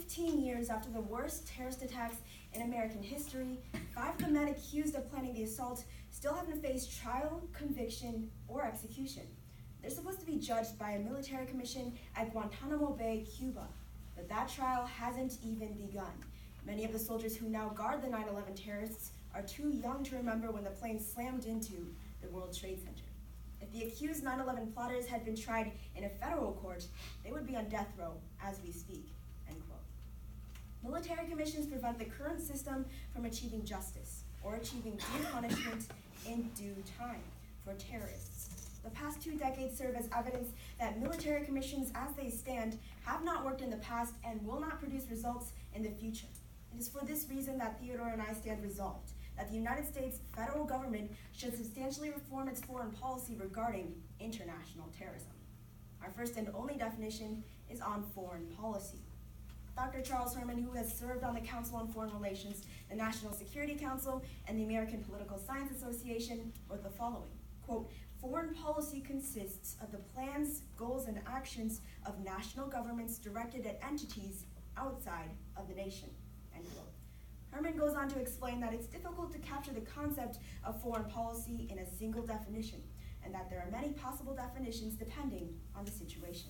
15 years after the worst terrorist attacks in American history, 5 of the men accused of planning the assault still haven't faced trial, conviction, or execution. They're supposed to be judged by a military commission at Guantanamo Bay, Cuba, but that trial hasn't even begun. Many of the soldiers who now guard the 9/11 terrorists are too young to remember when the plane slammed into the World Trade Center. If the accused 9/11 plotters had been tried in a federal court, they would be on death row as we speak, end quote. Military commissions prevent the current system from achieving justice or achieving due punishment in due time for terrorists. The past 2 decades serve as evidence that military commissions as they stand have not worked in the past and will not produce results in the future. It is for this reason that Theodore and I stand resolved that the United States federal government should substantially reform its foreign policy regarding international terrorism. Our first and only definition is on foreign policy. Dr. Charles Herman, who has served on the Council on Foreign Relations, the National Security Council, and the American Political Science Association, wrote the following, quote, "Foreign policy consists of the plans, goals, and actions of national governments directed at entities outside of the nation," end quote. Herman goes on to explain that it's difficult to capture the concept of foreign policy in a single definition, and that there are many possible definitions depending on the situation.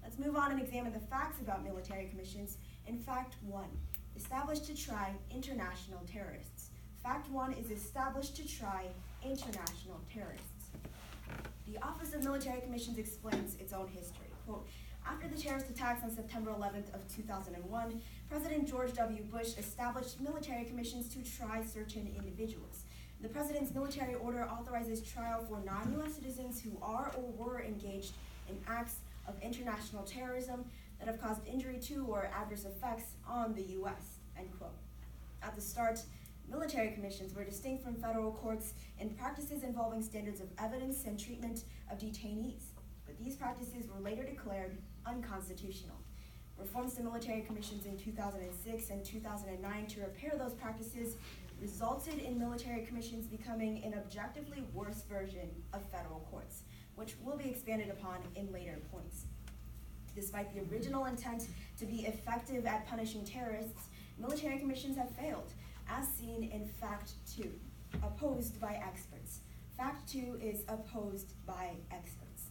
Let's move on and examine the facts about military commissions in Fact 1, established to try international terrorists. Fact 1 is established to try international terrorists. The Office of Military Commissions explains its own history. Quote, "After the terrorist attacks on September 11th of 2001, President George W. Bush established military commissions to try certain individuals. The president's military order authorizes trial for non-U.S. citizens who are or were engaged in acts of international terrorism that have caused injury to or adverse effects on the U.S., end quote. At the start, military commissions were distinct from federal courts in practices involving standards of evidence and treatment of detainees, but these practices were later declared unconstitutional. Reforms to military commissions in 2006 and 2009 to repair those practices resulted in military commissions becoming an objectively worse version of federal courts, which will be expanded upon in later points. Despite the original intent to be effective at punishing terrorists, military commissions have failed, as seen in Fact 2, opposed by experts. Fact 2 is opposed by experts.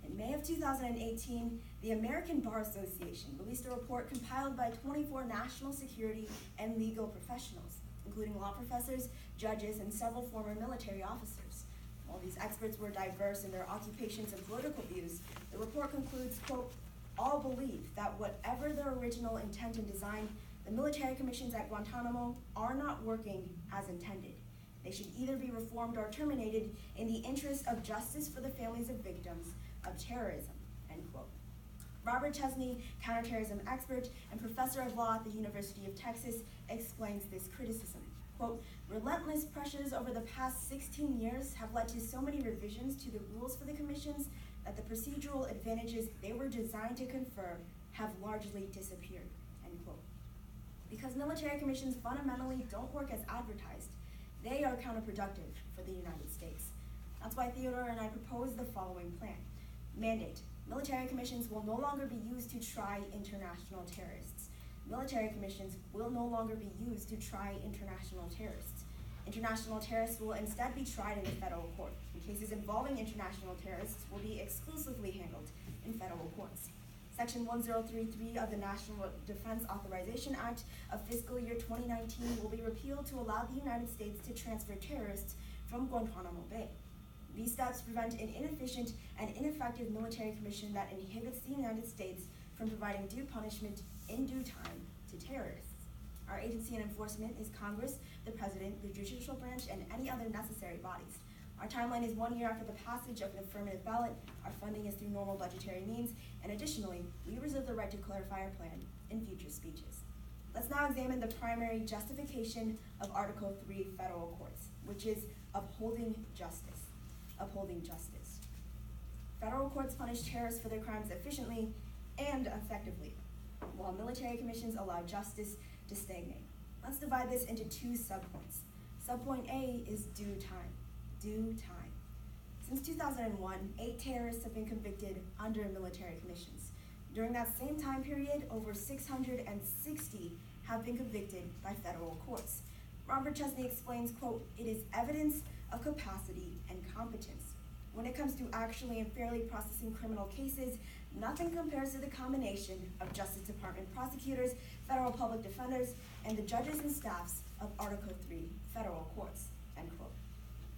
In May of 2018, the American Bar Association released a report compiled by 24 national security and legal professionals, including law professors, judges, and several former military officers. While these experts were diverse in their occupations and political views, the report concludes, quote, "All believe that whatever their original intent and design, the military commissions at Guantanamo are not working as intended. They should either be reformed or terminated in the interest of justice for the families of victims of terrorism," end quote. Robert Chesney, counterterrorism expert and professor of law at the University of Texas, explains this criticism. Quote, "Relentless pressures over the past 16 years have led to so many revisions to the rules for the commissions that the procedural advantages they were designed to confer have largely disappeared," end quote. Because military commissions fundamentally don't work as advertised, they are counterproductive for the United States. That's why Theodore and I propose the following plan. Mandate: military commissions will no longer be used to try international terrorists. Military commissions will no longer be used to try international terrorists. International terrorists will instead be tried in a federal court, and cases involving international terrorists will be exclusively handled in federal courts. Section 1033 of the National Defense Authorization Act of fiscal year 2019 will be repealed to allow the United States to transfer terrorists from Guantanamo Bay. These steps prevent an inefficient and ineffective military commission that inhibits the United States from providing due punishment in due time to terrorists. Our agency and enforcement is Congress, the President, the judicial branch, and any other necessary bodies. Our timeline is 1 year after the passage of an affirmative ballot. Our funding is through normal budgetary means, and additionally, we reserve the right to clarify our plan in future speeches. Let's now examine the primary justification of Article 3 federal courts, which is upholding justice. Upholding justice. Federal courts punish terrorists for their crimes efficiently and effectively, while military commissions allow justice to stagnate. Let's divide this into 2 subpoints. Subpoint A is due time. Due time. Since 2001, 8 terrorists have been convicted under military commissions. During that same time period, over 660 have been convicted by federal courts. Robert Chesney explains, quote, "It is evidence of capacity and competence. When it comes to actually and fairly processing criminal cases, nothing compares to the combination of Justice Department prosecutors, federal public defenders, and the judges and staffs of Article III federal courts," end quote.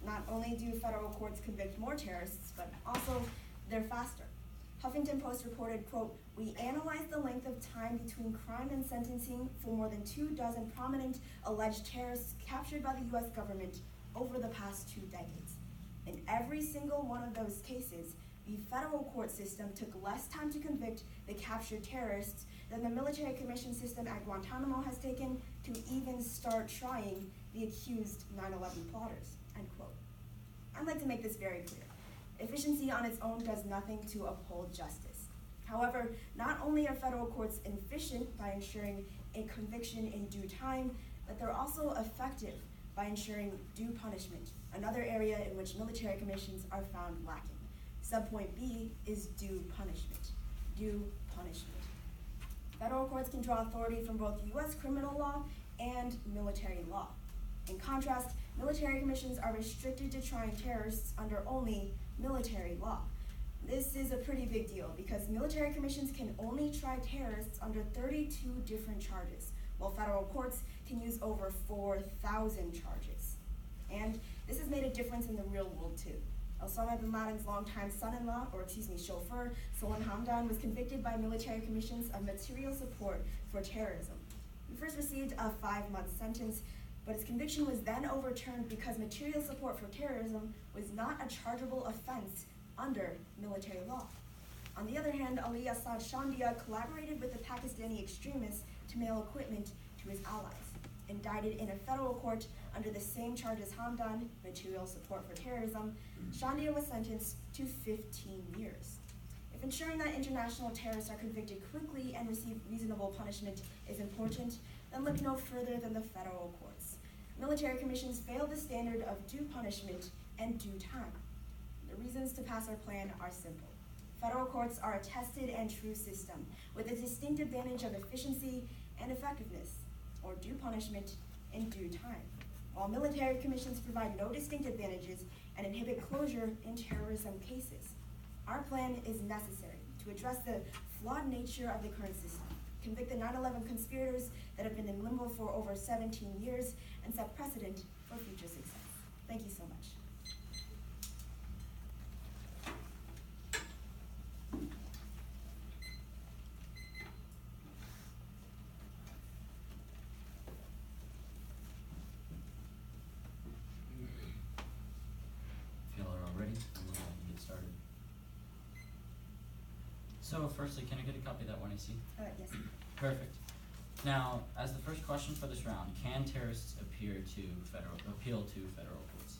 Not only do federal courts convict more terrorists, but also they're faster. Huffington Post reported, quote, "We analyzed the length of time between crime and sentencing for more than 24 prominent alleged terrorists captured by the US government over the past 2 decades. In every single one of those cases, the federal court system took less time to convict the captured terrorists than the military commission system at Guantanamo has taken to even start trying the accused 9/11 plotters," end quote. I'd like to make this very clear. Efficiency on its own does nothing to uphold justice. However, not only are federal courts efficient by ensuring a conviction in due time, but they're also effective by ensuring due punishment, another area in which military commissions are found lacking. Subpoint B is due punishment. Due punishment. Federal courts can draw authority from both US criminal law and military law. In contrast, military commissions are restricted to trying terrorists under only military law. This is a pretty big deal because military commissions can only try terrorists under 32 different charges, while federal courts can use over 4,000 charges. And this has made a difference in the real world too. Osama bin Laden's longtime chauffeur, Solon Hamdan, was convicted by military commissions of material support for terrorism. He first received a 5-month sentence, but his conviction was then overturned because material support for terrorism was not a chargeable offense under military law. On the other hand, Ali Assad Shandia collaborated with the Pakistani extremists to mail equipment to his allies. Indicted in a federal court under the same charge as Hamdan, material support for terrorism, Shandia was sentenced to 15 years. If ensuring that international terrorists are convicted quickly and receive reasonable punishment is important, then look no further than the federal courts. Military commissions fail the standard of due punishment and due time. The reasons to pass our plan are simple. Federal courts are a tested and true system with a distinct advantage of efficiency and effectiveness, or due punishment in due time, while military commissions provide no distinct advantages and inhibit closure in terrorism cases. Our plan is necessary to address the flawed nature of the current system, convict the 9/11 conspirators that have been in limbo for over 17 years, and set precedent for future success. Thank you so much. So firstly, can I get a copy of that 1AC? Yes. Perfect. Now, as the first question for this round, can terrorists appeal to federal courts?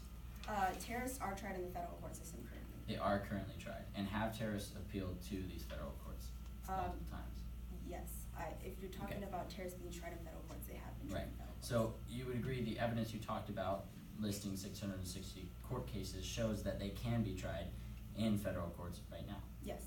Terrorists are tried in the federal court system currently. They are currently tried. And have terrorists appealed to these federal courts multiple times? Yes. If you're talking about terrorists being tried in federal courts, they have been tried in federal courts. So you would agree the evidence you talked about listing 660 court cases shows that they can be tried in federal courts right now? Yes.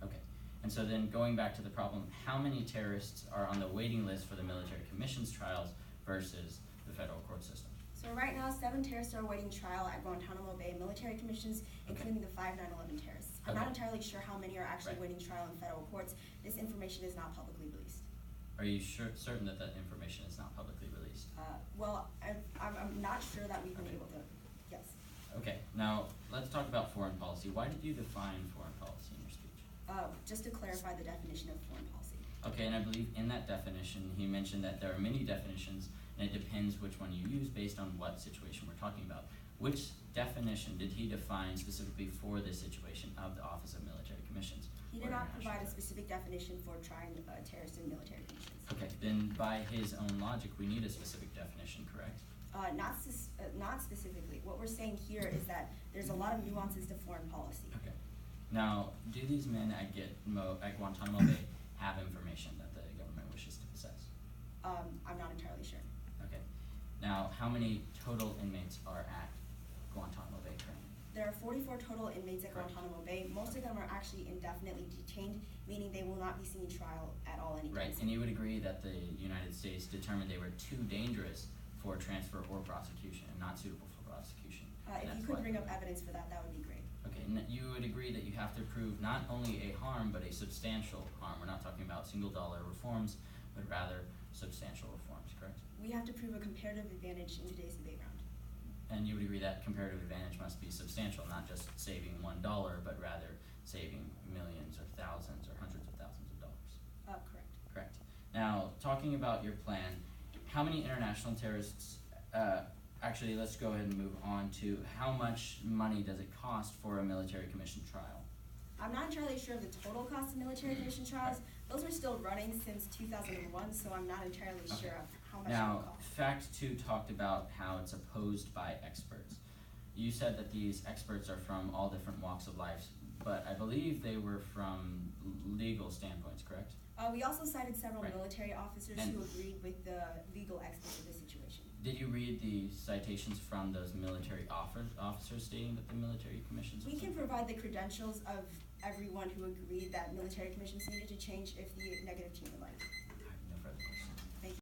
Okay. And so then going back to the problem, how many terrorists are on the waiting list for the military commissions trials versus the federal court system? So right now, 7 terrorists are awaiting trial at Guantanamo Bay military commissions, including the 5 9/11 terrorists. I'm not entirely sure how many are actually waiting trial in federal courts. This information is not publicly released. Are you certain that that information is not publicly released? Well, I'm not sure that we've been able to, yes. Okay, now let's talk about foreign policy. Why did you define foreign policy in your speech? Just to clarify the definition of foreign policy. Okay, and I believe in that definition, he mentioned that there are many definitions, and it depends which one you use based on what situation we're talking about. Which definition did he define specifically for this situation of the Office of Military Commissions? He did not provide a specific definition for trying terrorists in military commissions. Okay, then by his own logic, we need a specific definition, correct? Not specifically. What we're saying here is that there's a lot of nuances to foreign policy. Okay. Now, do these men at Guantanamo Bay have information that the government wishes to possess? I'm not entirely sure. Okay. Now, how many total inmates are at Guantanamo Bay currently? There are 44 total inmates at Correct. Guantanamo Bay. Most of them are actually indefinitely detained, meaning they will not be seeing trial at all anytime Right, soon. and you would agree that the United States determined they were too dangerous for transfer or prosecution and not suitable for prosecution. If That's you could why- bring up evidence for that, that would be great. Okay, and you would agree that you have to prove not only a harm, but a substantial harm. We're not talking about $1 reforms, but rather substantial reforms, correct? We have to prove a comparative advantage in today's debate round. And you would agree that comparative advantage must be substantial, not just saving $1, but rather saving millions or thousands or hundreds of thousands of dollars. Correct. Correct. Now, talking about your plan, how many international terrorists, actually, let's go ahead and move on to how much money does it cost for a military commission trial? I'm not entirely sure of the total cost of military commission trials. Those are still running since 2001, so I'm not entirely Okay. sure of how much it Now, will cost. Fact 2 talked about how it's opposed by experts. You said that these experts are from all different walks of life, but I believe they were from legal standpoints, correct? We also cited several Right. military officers And- who agreed with the legal experts of the situation. Did you read the citations from those military officers stating that the military commissions? We was can unfair? provide the credentials of everyone who agreed that military commissions needed to change if the negative team would like.